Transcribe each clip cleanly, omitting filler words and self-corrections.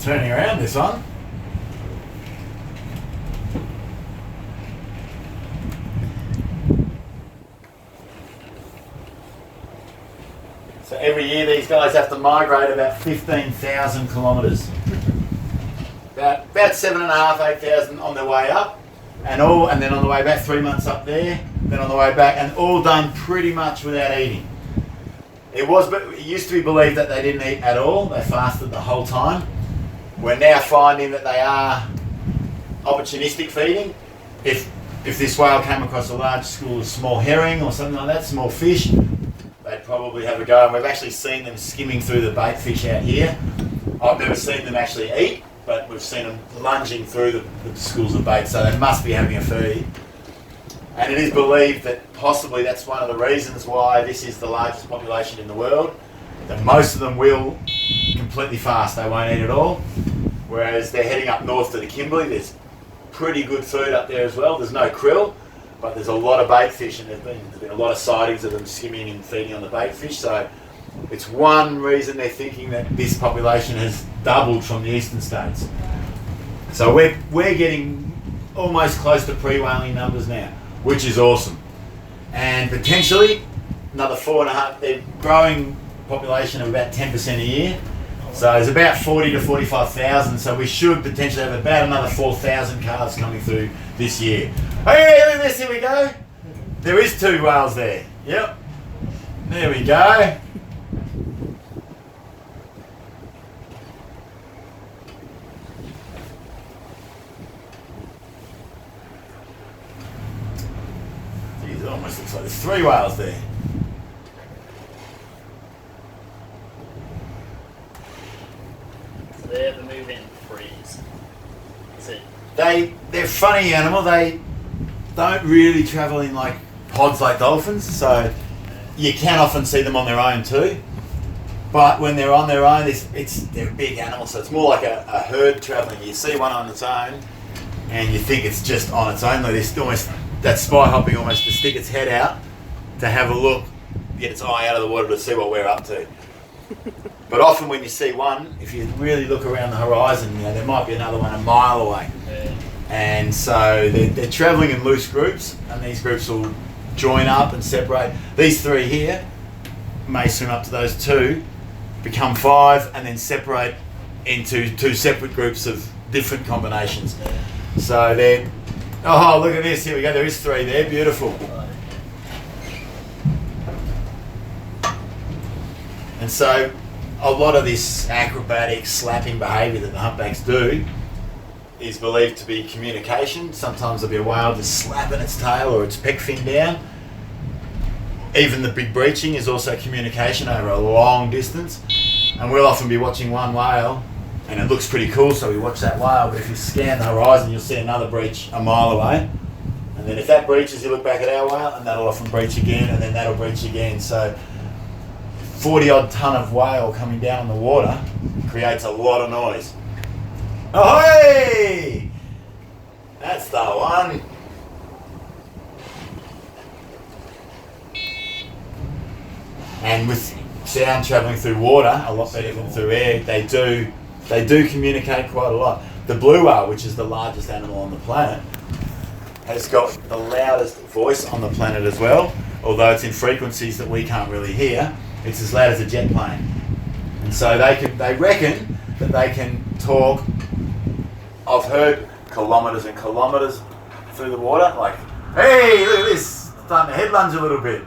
turning around this one. So every year these guys have to migrate about 15,000 kilometres. About 7,500, 8,000 on their way up, and then on the way back 3 months up there, then on the way back, and all done pretty much without eating. It used to be believed that they didn't eat at all, they fasted the whole time. We're now finding that they are opportunistic feeding. If this whale came across a large school of small herring or something like that, small fish, they'd probably have a go. And we've actually seen them skimming through the bait fish out here. I've never seen them actually eat, but we've seen them lunging through the schools of bait, so they must be having a feed. And it is believed that possibly that's one of the reasons why this is the largest population in the world, that most of them will completely fast, they won't eat at all. Whereas they're heading up north to the Kimberley, there's pretty good food up there as well. There's no krill, but there's a lot of bait fish, and there's been a lot of sightings of them skimming and feeding on the bait fish. So it's one reason they're thinking that this population has doubled from the eastern states. So we're getting almost close to pre-whaling numbers now, which is awesome. And potentially another 4.5, they're growing population of about 10% a year. So there's about 40 to 45,000, so we should potentially have about another 4,000 calves coming through this year. Hey, look at this, here we go. There is 2 whales there. Yep. There we go. Geez, it almost looks like there's 3 whales there. Do they ever move in freeze? Is it? They're a funny animal. They don't really travel in like pods like dolphins, so you can often see them on their own too. But when they're on their own, they're a big animal, so it's more like a herd travelling. You see one on its own, and you think it's just on its own. Like this, almost that spy hopping, almost to stick its head out to have a look, get its eye out of the water to see what we're up to. But often when you see one, if you really look around the horizon, you know, there might be another one a mile away. Yeah. And so they're travelling in loose groups, and these groups will join up and separate. These 3 here may swim up to those 2, become 5, and then separate into 2 separate groups of different combinations. Yeah. So they're, oh look at this, here we go, there is 3 there, beautiful. And so a lot of this acrobatic slapping behaviour that the humpbacks do is believed to be communication. Sometimes there'll be a whale just slapping its tail or its pec fin down. Even the big breaching is also communication over a long distance. And we'll often be watching one whale and it looks pretty cool, so we watch that whale, but if you scan the horizon you'll see another breach a mile away. And then if that breaches, you look back at our whale and that'll often breach again, and then that'll breach again. So 40 odd tonne of whale coming down on the water creates a lot of noise. Ahoy! That's the one. And with sound travelling through water a lot better than through air, they do communicate quite a lot. The blue whale, which is the largest animal on the planet, has got the loudest voice on the planet as well, although it's in frequencies that we can't really hear. It's as loud as a jet plane. And so they reckon that they can talk, I've heard kilometres and kilometres through the water, like, hey, look at this, starting to head lunge a little bit.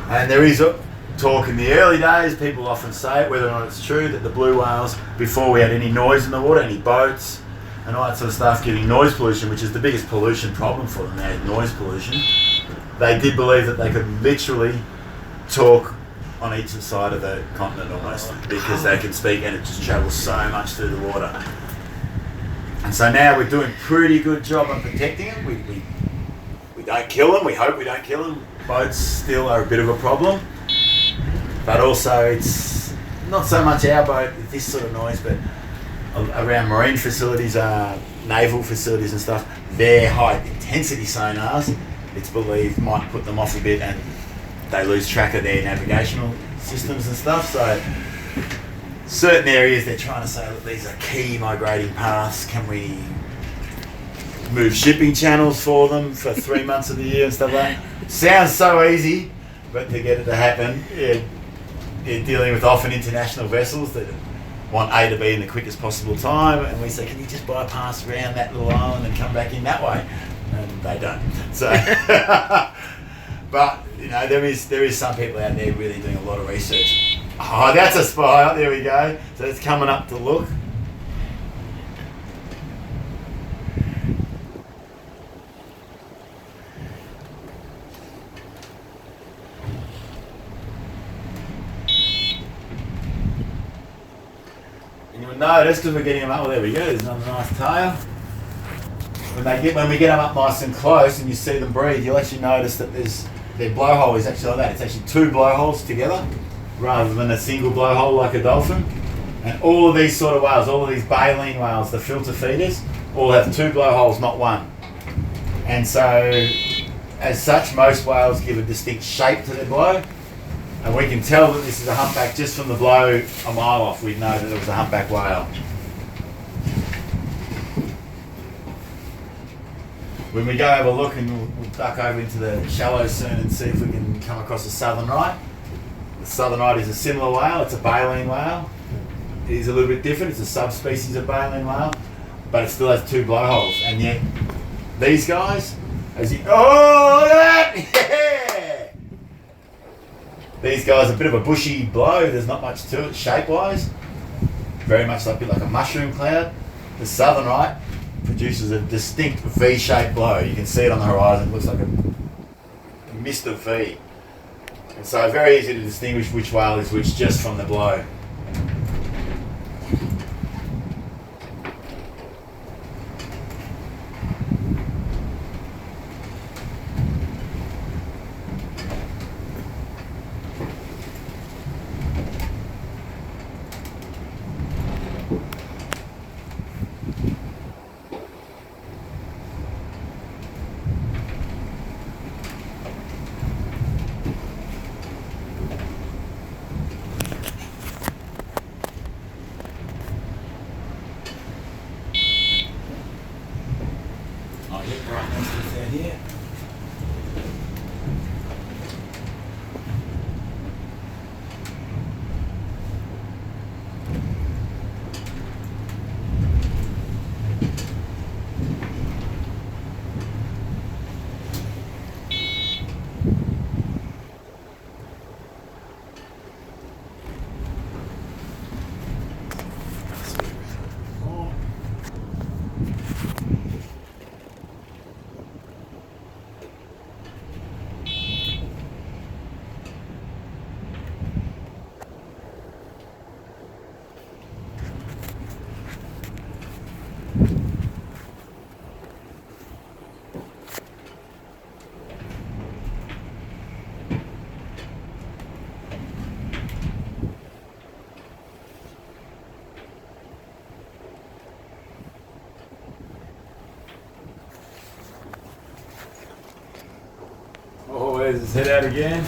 And there is a talk in the early days, people often say it, whether or not it's true, that the blue whales, before we had any noise in the water, any boats and all that sort of stuff, getting noise pollution, which is the biggest pollution problem for them, they had noise pollution. They did believe that they could literally talk on each side of the continent almost, because they can speak and it just travels so much through the water. And so now we're doing a pretty good job on protecting them. We don't kill them, we hope we don't kill them. Boats still are a bit of a problem, but also it's not so much our boat, this sort of noise, but around marine facilities, naval facilities and stuff, their high intensity sonars, it's believed, might put them off a bit and they lose track of their navigational systems and stuff. certain areas they're trying to say that these are key migrating paths. Can we move shipping channels for them for 3 months of the year and stuff like that? Sounds so easy, but to get it to happen, you're dealing with often international vessels that want A to B in the quickest possible time, and we say, can you just bypass around that little island and come back in that way? And they don't. So, but you know, there is some people out there really doing a lot of research. Oh, that's a spy. There we go. So it's coming up to look. And you'll notice, because we're getting them up, well, there we go, there's another nice tail. When we get them up nice and close and you see them breathe, you'll actually notice that their blowhole is actually like that. It's actually 2 blowholes together rather than a single blowhole like a dolphin. And all of these sort of whales, all of these baleen whales, the filter feeders, all have 2 blowholes, not 1. And so, as such, most whales give a distinct shape to their blow. And we can tell that this is a humpback just from the blow a mile off. We'd know that it was a humpback whale. When we go have a look, and we'll duck over into the shallows soon and see if we can come across a southern right. The southern right is a similar whale. It's a baleen whale. It is a little bit different. It's a subspecies of baleen whale, but it still has 2 blowholes. And yet, these guys, oh, look at that! Yeah! These guys are a bit of a bushy blow. There's not much to it shape-wise. Very much like a mushroom cloud. The southern right produces a distinct V-shaped blow. You can see it on the horizon. It looks like a mist of V. And so very easy to distinguish which whale is which just from the blow. Right next to us out here. Oh, there's his head out again.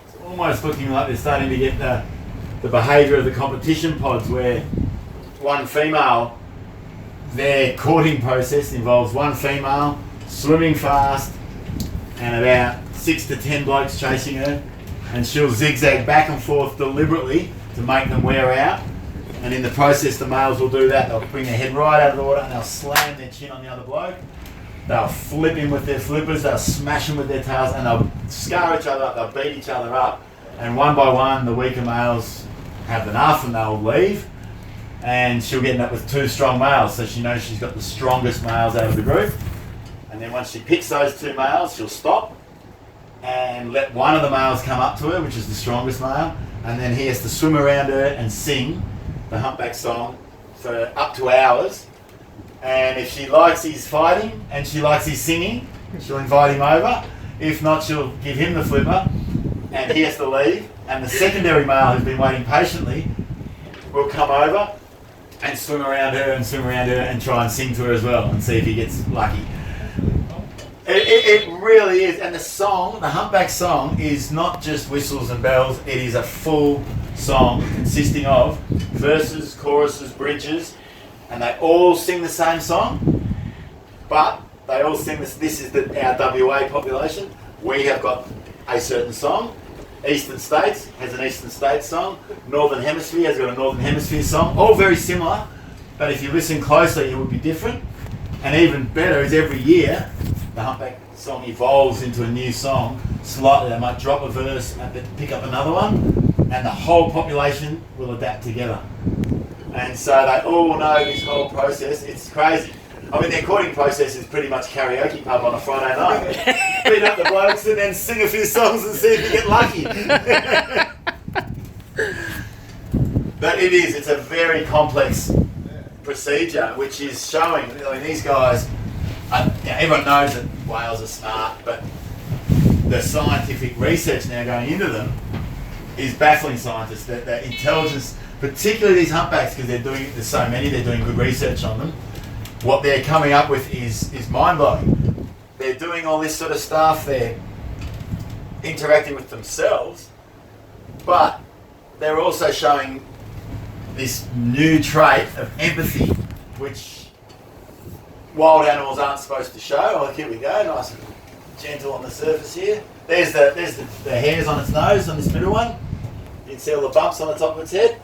It's almost looking like they're starting to get the behaviour of the competition pods, where one female, their courting process involves one female swimming fast and about 6 to 10 blokes chasing her, and she'll zigzag back and forth deliberately to make them wear out. And in the process, the males will do that. They'll bring their head right out of the water and they'll slam their chin on the other bloke. They'll flip him with their flippers, they'll smash him with their tails, and they'll scar each other up, they'll beat each other up. And one by one, the weaker males have enough and they'll leave. And she'll get up with 2 strong males, so she knows she's got the strongest males out of the group. And then once she picks those 2 males, she'll stop and let one of the males come up to her, which is the strongest male, and then he has to swim around her and sing the humpback song for up to hours. And if she likes his fighting and she likes his singing, she'll invite him over. If not, she'll give him the flipper and he has to leave. And the secondary male, who's been waiting patiently, will come over and swim around her and try and sing to her as well and see if he gets lucky. It really is. And the song, the humpback song, is not just whistles and bells. It is a full song consisting of verses, choruses, bridges, and they all sing the same song. But they all sing this. This is our WA population. We have got a certain song. Eastern States has an Eastern States song. Northern Hemisphere has got a Northern Hemisphere song. All very similar, but if you listen closely, it would be different. And even better is every year, the humpback song evolves into a new song. Slightly, they might drop a verse and then pick up another one, and the whole population will adapt together. And so they all know this whole process. It's crazy. I mean, their courting process is pretty much karaoke pub on a Friday night. Beat up the blokes and then sing a few songs and see if you get lucky. But it's a very complex procedure, which is showing, I mean, these guys, everyone knows that whales are smart, but the scientific research now going into them is baffling scientists. The intelligence, particularly these humpbacks, because there's so many, they're doing good research on them. What they're coming up with is mind-blowing. They're doing all this sort of stuff, they're interacting with themselves, but they're also showing this new trait of empathy, which wild animals aren't supposed to show. Oh, here we go, nice and gentle on the surface here. There's the hairs on its nose, on this middle one. You can see all the bumps on the top of its head.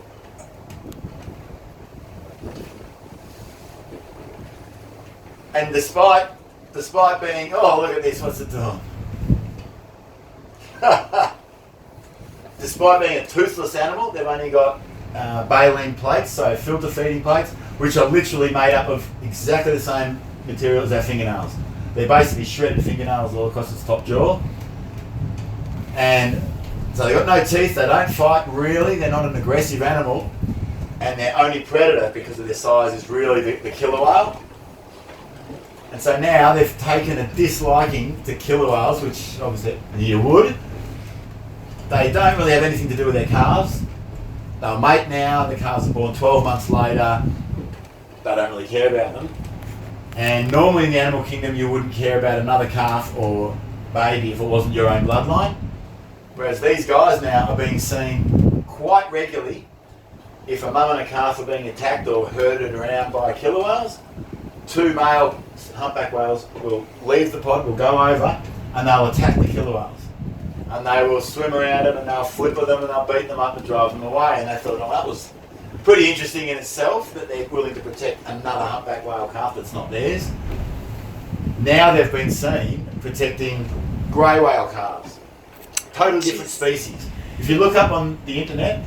And despite being, oh, look at this, what's it doing? Despite being a toothless animal, they've only got baleen plates, so filter feeding plates, which are literally made up of exactly the same material as our fingernails. They're basically shredded fingernails all across its top jaw. And so they've got no teeth, they don't fight really, they're not an aggressive animal, and their only predator, because of their size, is really the killer whale. And so now they've taken a disliking to killer whales, which obviously you would. They don't really have anything to do with their calves. They'll mate now, the calves are born 12 months later. They don't really care about them. And normally in the animal kingdom you wouldn't care about another calf or baby if it wasn't your own bloodline. Whereas these guys now are being seen quite regularly if a mum and a calf are being attacked or herded around by killer whales. Two male humpback whales will leave the pod, will go over, and they'll attack the killer whales. And they will swim around them, and they'll flip with them, and they'll beat them up and drive them away. And they thought, oh, that was pretty interesting in itself, that they're willing to protect another humpback whale calf that's not theirs. Now they've been seen protecting grey whale calves. Totally different species. If you look up on the internet,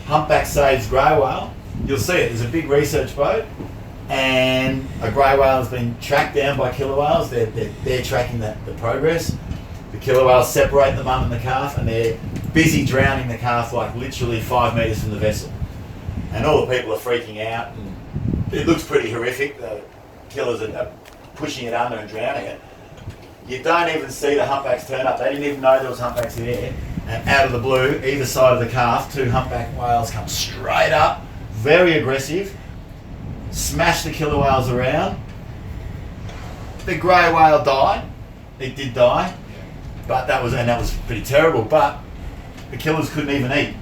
humpback saves grey whale, you'll see it. There's a big research boat, and a grey whale has been tracked down by killer whales. They're tracking the progress. The killer whales separate the mum and the calf, and they're busy drowning the calf like literally 5 metres from the vessel. And all the people are freaking out, and it looks pretty horrific. The killers are pushing it under and drowning it. You don't even see the humpbacks turn up. They didn't even know there was humpbacks there. And out of the blue, either side of the calf, two humpback whales come straight up, very aggressive, smash the killer whales around. The grey whale died. It did die, but that was pretty terrible. But the killers couldn't even eat.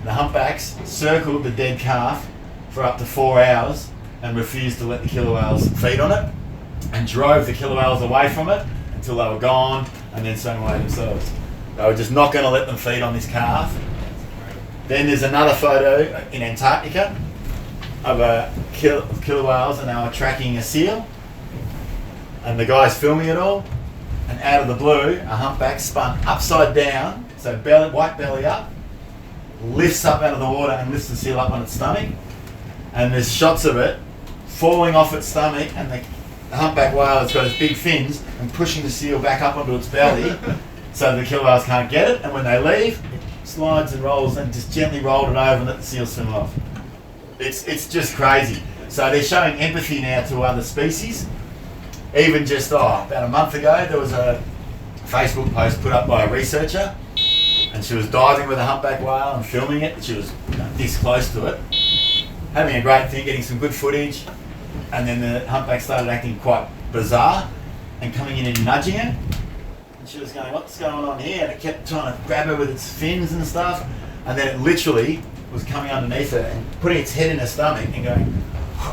The humpbacks circled the dead calf for up to 4 hours and refused to let the killer whales feed on it, and drove the killer whales away from it until they were gone, and then swam away themselves. They were just not going to let them feed on this calf. Then there's another photo in Antarctica of a killer whales, and they were tracking a seal, and the guy's filming it all, and out of the blue, a humpback spun upside down, so white belly up, lifts up out of the water and lifts the seal up on its stomach, and there's shots of it falling off its stomach, and the humpback whale has got its big fins and pushing the seal back up onto its belly so the killer whales can't get it, and when they leave, it slides and rolls and just gently rolled it over and let the seal swim off. It's just crazy. So they're showing empathy now to other species. Even just about a month ago, there was a Facebook post put up by a researcher, and she was diving with a humpback whale and filming it. She was this close to it, having a great thing, getting some good footage, and then the humpback started acting quite bizarre, and coming in and nudging her. And she was going, what's going on here? And it kept trying to grab her with its fins and stuff. And then it literally was coming underneath her and putting its head in her stomach and going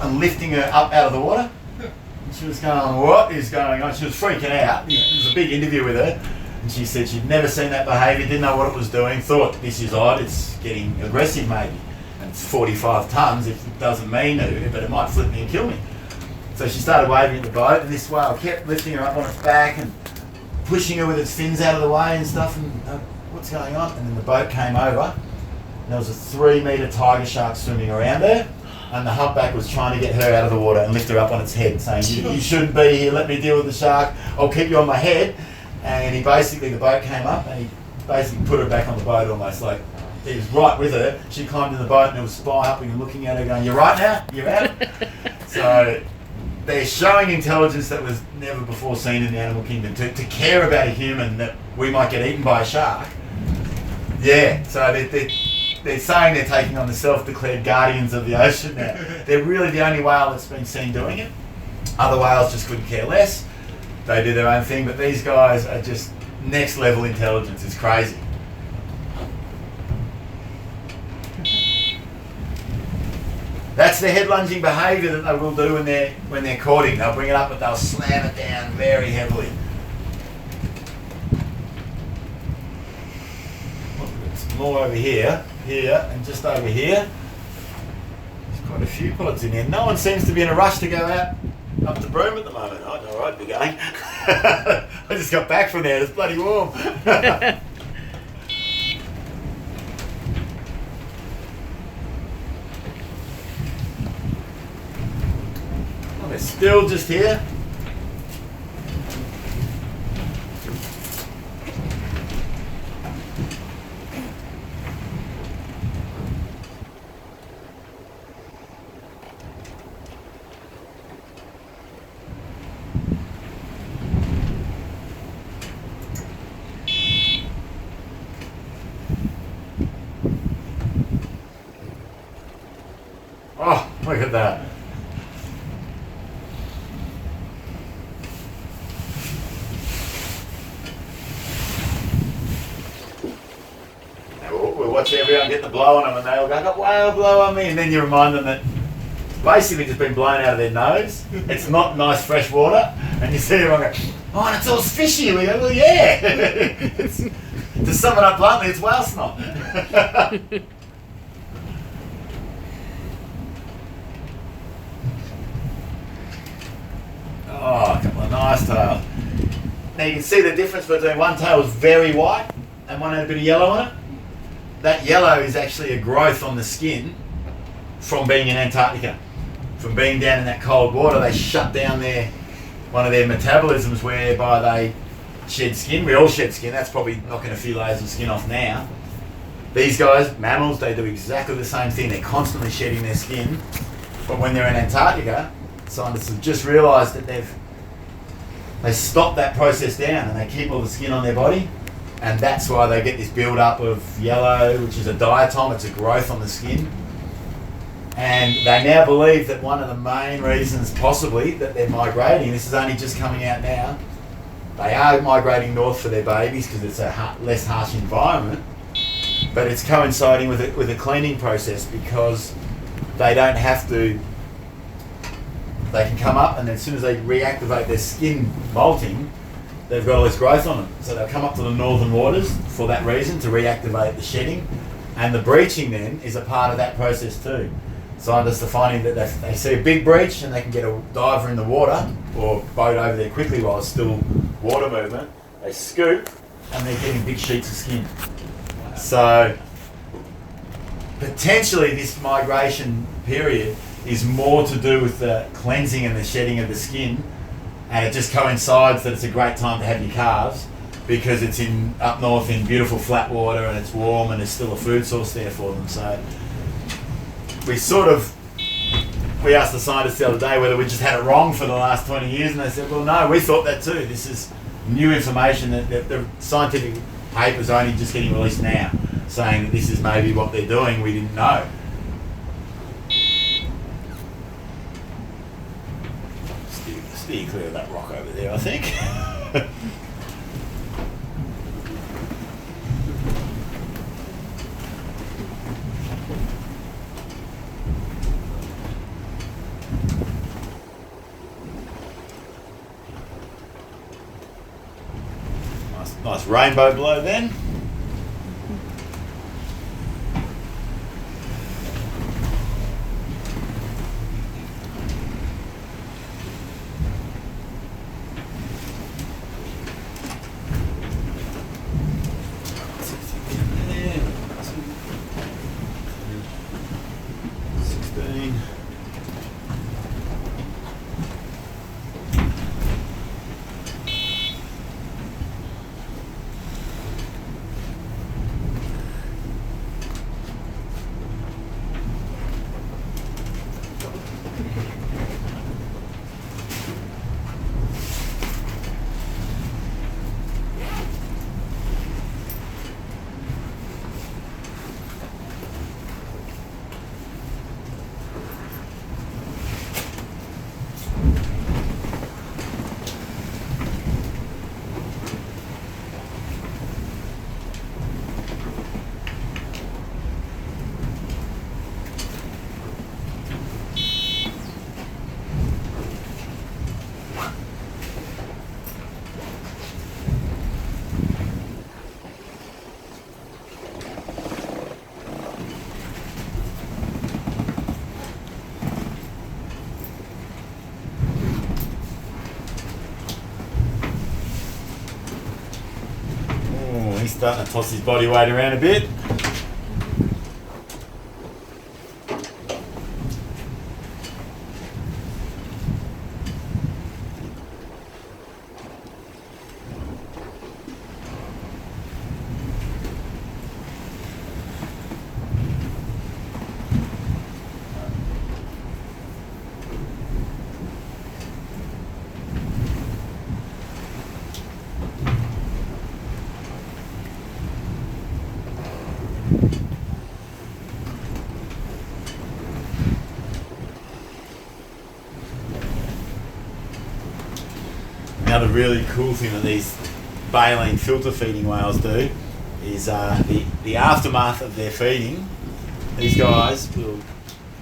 and lifting her up out of the water. And she was going, what is going on? She was freaking out. There was a big interview with her. And she said she'd never seen that behaviour, didn't know what it was doing, thought this is odd, it's getting aggressive maybe. And it's 45 tonnes, if it doesn't mean it, but it might flip me and kill me. So she started waving at the boat, and this whale kept lifting her up on its back and pushing her with its fins out of the way and stuff, and what's going on? And then the boat came over, and there was a 3-metre tiger shark swimming around her, and the humpback was trying to get her out of the water and lift her up on its head, saying, you shouldn't be here, let me deal with the shark, I'll keep you on my head. And the boat came up, and he basically put her back on the boat almost, like he was right with her. She climbed in the boat and it was spy hopping and looking at her going, you're right now? You're out? So they're showing intelligence that was never before seen in the animal kingdom. To care about a human that we might get eaten by a shark. Yeah, so they're saying they're taking on the self-declared guardians of the ocean now. They're really the only whale that's been seen doing it. Other whales just couldn't care less. They do their own thing, but these guys are just next level intelligence. It's crazy. That's the head lunging behaviour that they will do when they're courting. They'll bring it up, but they'll slam it down very heavily. There's more over here, and just over here. There's quite a few pods in here. No one seems to be in a rush to go out up to Broome at the moment. I know I'd be going. I just got back from there. It's bloody warm. Oh, they're still just here. Oh, look at that. Now we'll watch everyone get the blow on them and they all go, I got whale blow on me. And then you remind them that it's basically just been blown out of their nose. It's not nice fresh water. And you see everyone go, oh, and it's all fishy. We go, well, yeah. To sum it up bluntly, it's whale snot. Oh, a couple of nice tails. Now you can see the difference between one tail was very white and one had a bit of yellow on it. That yellow is actually a growth on the skin from being in Antarctica. From being down in that cold water, they shut down one of their metabolisms whereby they shed skin. We all shed skin. That's probably knocking a few layers of skin off now. These guys, mammals, they do exactly the same thing. They're constantly shedding their skin. But when they're in Antarctica, scientists have just realised that they stop that process down and they keep all the skin on their body, and that's why they get this build up of yellow, which is a diatom. It's a growth on the skin, and they now believe that one of the main reasons possibly that they're migrating, this is only just coming out now, they are migrating north for their babies because it's a less harsh environment, but it's coinciding with a cleaning process because they don't have to. They can come up, and as soon as they reactivate their skin molting, they've got all this growth on them. So they'll come up to the northern waters for that reason, to reactivate the shedding. And the breaching then is a part of that process too. Scientists are finding that they see a big breach and they can get a diver in the water or boat over there quickly while it's still water movement. They scoop and they're getting big sheets of skin. So potentially this migration period is more to do with the cleansing and the shedding of the skin, and it just coincides that it's a great time to have your calves because it's up north in beautiful flat water and it's warm and there's still a food source there for them. So we asked the scientists the other day whether we just had it wrong for the last 20 years, and they said, well, no, we thought that too. This is new information that the scientific papers are only just getting released now, saying that this is maybe what they're doing. We didn't know. steer clear of that rock over there, I think. Nice rainbow blow then. He's starting to toss his body weight around a bit. Another really cool thing that these baleen filter feeding whales do is the aftermath of their feeding. These guys will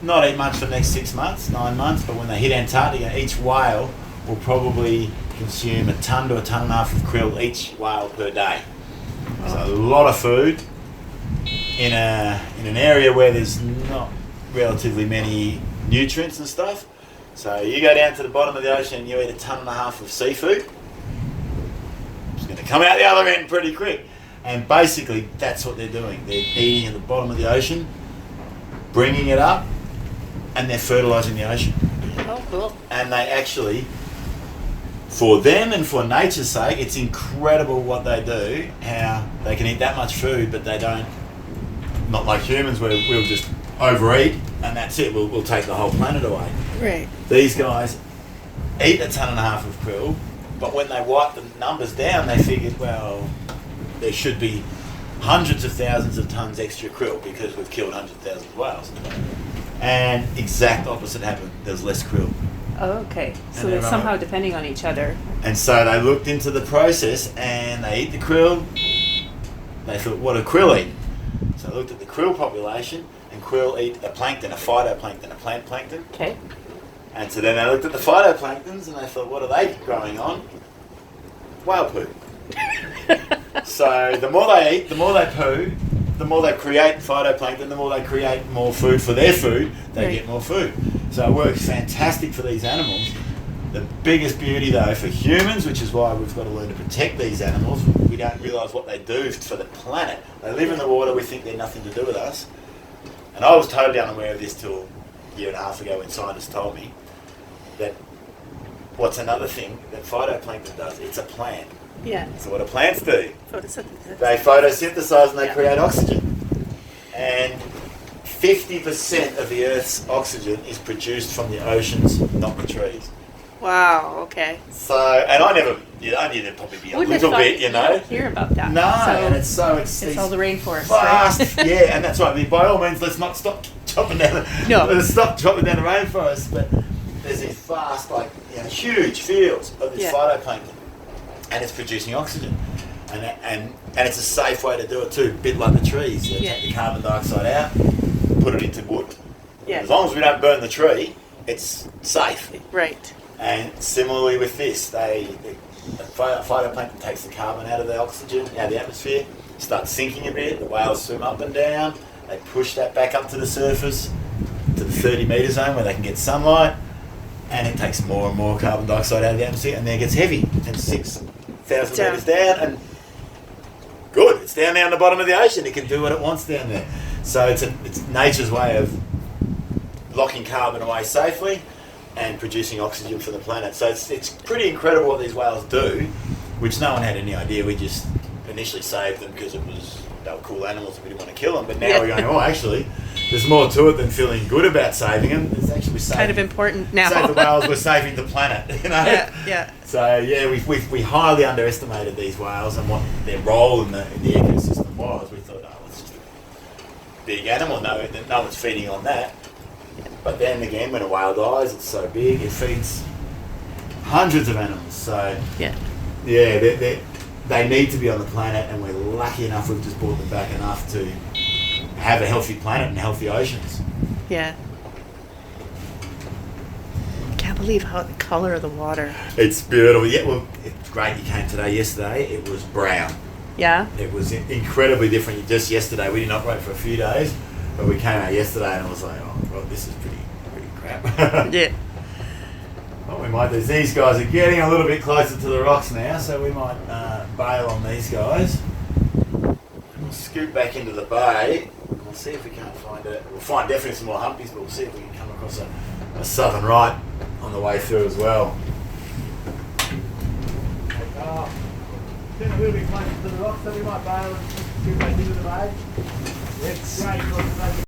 not eat much for the next 6 months, 9 months, but when they hit Antarctica, each whale will probably consume a ton to a ton and a half of krill each whale per day. So a lot of food in an area where there's not relatively many nutrients and stuff. So you go down to the bottom of the ocean and you eat a ton and a half of seafood. It's going to come out the other end pretty quick. And basically that's what they're doing. They're eating at the bottom of the ocean, bringing it up, and they're fertilising the ocean. Oh, cool. And they actually, for them and for nature's sake, it's incredible what they do, how they can eat that much food, but they don't, not like humans where we'll just overeat and that's it, we'll take the whole planet away. Right. These guys eat a ton and a half of krill, but when they wipe the numbers down, they figured, well, there should be hundreds of thousands of tons extra krill because we've killed hundreds of thousands of whales. And exact opposite happened. There's less krill. Oh, okay. So And they're they're somehow depending on each other. And so they looked into the process and they eat the krill. They thought, what do krill eat? So they looked at the krill population, and krill eat a plankton, a phytoplankton, a plant plankton. Okay. And so then they looked at the phytoplanktons and they thought, what are they growing on? Whale poo. So the more they eat, the more they poo, the more they create phytoplankton, the more they create more food for their food, they Right. get more food. So it works fantastic for these animals. The biggest beauty though for humans, which is why we've got to learn to protect these animals, we don't realise what they do for the planet. They live in the water, we think they're nothing to do with us. And I was totally unaware of this till a year and a half ago when scientists told me that what's another thing that phytoplankton does? It's a plant. Yeah. So what do plants do? Photosynthesis. They photosynthesize and they Yeah. create oxygen. And 50% of the Earth's oxygen is produced from the oceans, not the trees. Wow. Okay. So, and I knew there'd probably be a Wouldn't have little thought bit, you know. don't hear about that. No, So and it's it's all the rainforest. vast, Right? yeah, and that's right. I mean, by all means, let's not stop chopping down. No. Let's stop chopping down the rainforest. But there's these vast, like, huge fields of this Yeah. phytoplankton, and it's producing oxygen, and it's a safe way to do it too. A bit like the trees, you Yeah. take the carbon dioxide out, put it into wood. Yeah. As long as we don't burn the tree, it's safe. Right. And similarly with this, the phytoplankton takes the carbon out of the oxygen, out of the atmosphere, starts sinking a bit, the whales swim up and down, they push that back up to the surface, to the 30-metre zone where they can get sunlight, and it takes more and more carbon dioxide out of the atmosphere, and then it gets heavy, and 6,000 Down. metres down, and good, it's down there on the bottom of the ocean, it can do what it wants down there. So it's nature's way of locking carbon away safely and producing oxygen for the planet. So it's pretty incredible what these whales do, which no one had any idea. We just initially saved them because they were cool animals and we didn't want to kill them. But now Yeah. we're going, oh, actually, there's more to it than feeling good about saving them. It's actually Kind of important now. Save the whales, we're saving the planet. You know. Yeah. Yeah. So yeah, we highly underestimated these whales and what their role in the ecosystem was. We thought, oh, it's just a big animal. No one's feeding on that. But then again, when a whale dies, it's so big, it feeds hundreds of animals. So Yeah. yeah, they need to be on the planet, and we're lucky enough we've just brought them back enough to have a healthy planet and healthy oceans. Yeah. Can't believe how the color of the water. It's beautiful. Yeah, well, it's great you came today. Yesterday, it was brown. Yeah. It was incredibly different. Just yesterday, we didn't operate for a few days, but we came out yesterday and I was like, oh, well, this is pretty crap. Yeah. What we might do is these guys are getting a little bit closer to the rocks now, so we might bail on these guys. And we'll scoot back into the bay. And we'll see if we can't find it. We'll find definitely some more humpies, but we'll see if we can come across a southern right on the way through as well. Getting a little bit closer to the rocks, so we might bail and scoot back into the bay. It's great.